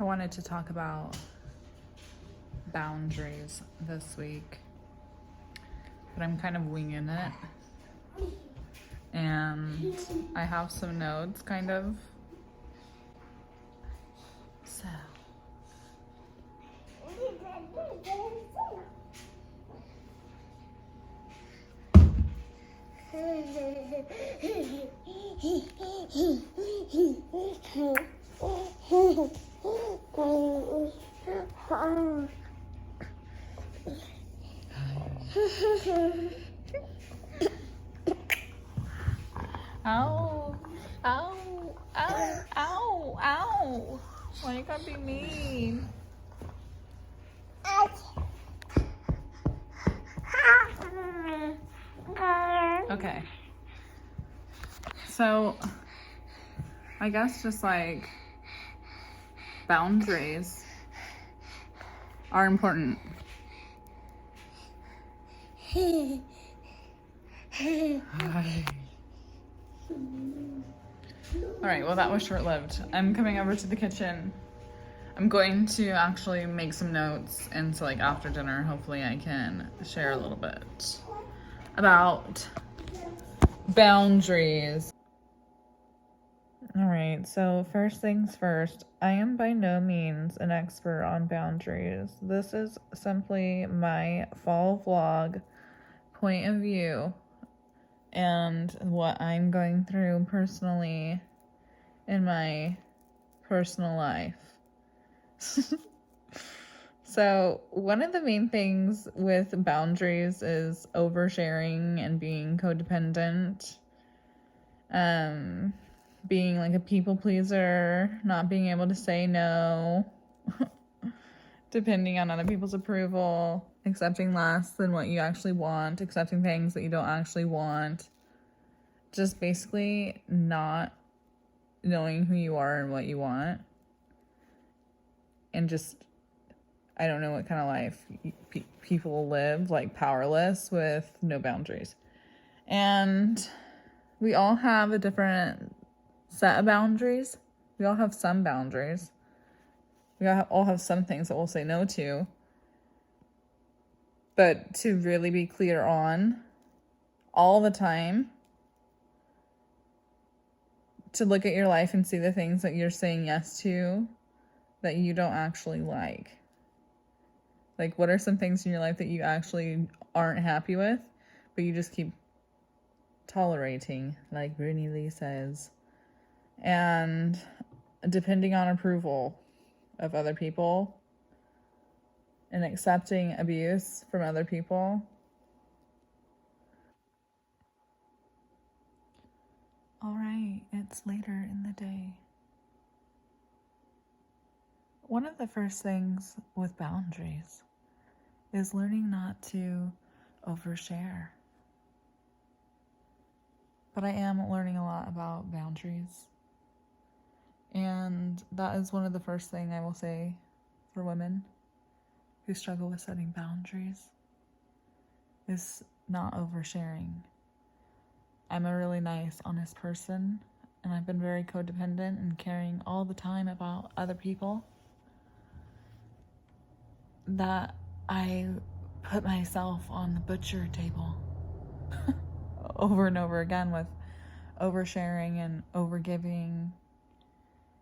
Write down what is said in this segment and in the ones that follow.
I wanted to talk about boundaries this week, but I'm kind of winging it. And I have some notes, kind of. So. Ow, ow, ow, ow, ow. Why you gotta be mean? Okay. So, I guess just like boundaries are important. All right, well, that was short-lived. I'm coming over to the kitchen. I'm going to actually make some notes, and so like after dinner, hopefully I can share a little bit about boundaries. All right, so first things first, I am by no means an expert on boundaries. This is simply my fall vlog point of view and what I'm going through personally in my personal life. So one of the main things with boundaries is oversharing and being codependent, being like a people pleaser, not being able to say no, depending on other people's approval, accepting less than what you actually want, accepting things that you don't actually want, just basically not knowing who you are and what you want, and just, I don't know what kind of life people live, like powerless with no boundaries. And we all have a different set of boundaries. We all have some boundaries. We all have some things that we'll say no to. But to really be clear on all the time, to look at your life and see the things that you're saying yes to that you don't actually like. Like, what are some things in your life that you actually aren't happy with, but you just keep tolerating, like Brittany Lee says. And depending on approval of other people and accepting abuse from other people. All right, it's later in the day. One of the first things with boundaries is learning not to overshare. But I am learning a lot about boundaries. And that is one of the first things I will say for women who struggle with setting boundaries is not oversharing. I'm a really nice, honest person, and I've been very codependent and caring all the time about other people, that I put myself on the butcher table over and over again with oversharing and overgiving.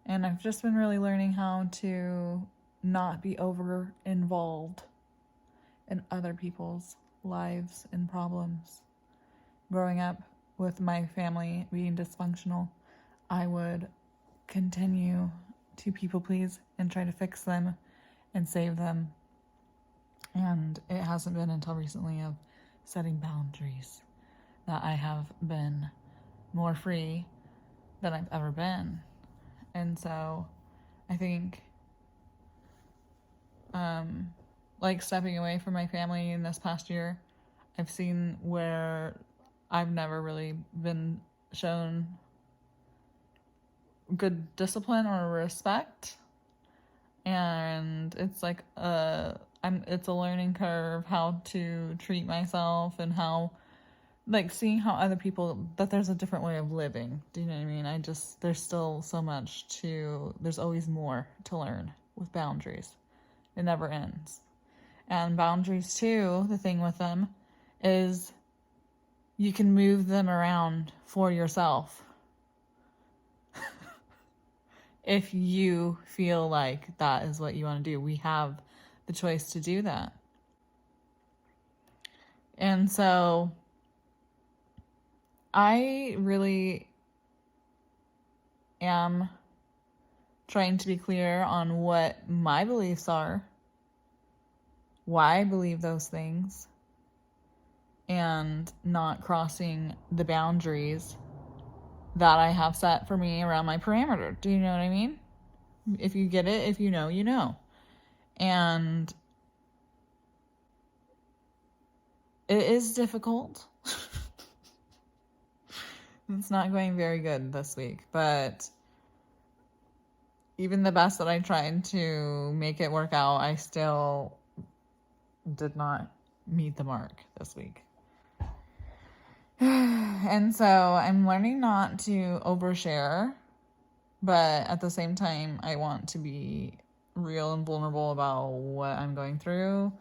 And I've just been really learning how to not be over involved in other people's lives and problems. Growing up with my family being dysfunctional, I would continue to people please and try to fix them and save them. And it hasn't been until recently of setting boundaries that I have been more free than I've ever been. And so I think like stepping away from my family in this past year, I've seen where I've never really been shown good discipline or respect. And it's like it's a learning curve how to treat myself and how, like, seeing how other people, that there's a different way of living. Do you know what I mean? There's still so much there's always more to learn with boundaries. It never ends. And boundaries too, the thing with them is you can move them around for yourself. If you feel like that is what you want to do, we have the choice to do that. And so I really am trying to be clear on what my beliefs are, why I believe those things, and not crossing the boundaries that I have set for me around my parameter. Do you know what I mean? If you get it, if you know, you know. And it is difficult. It's not going very good this week, but even the best that I tried to make it work out, I still did not meet the mark this week. And so I'm learning not to overshare, but at the same time, I want to be real and vulnerable about what I'm going through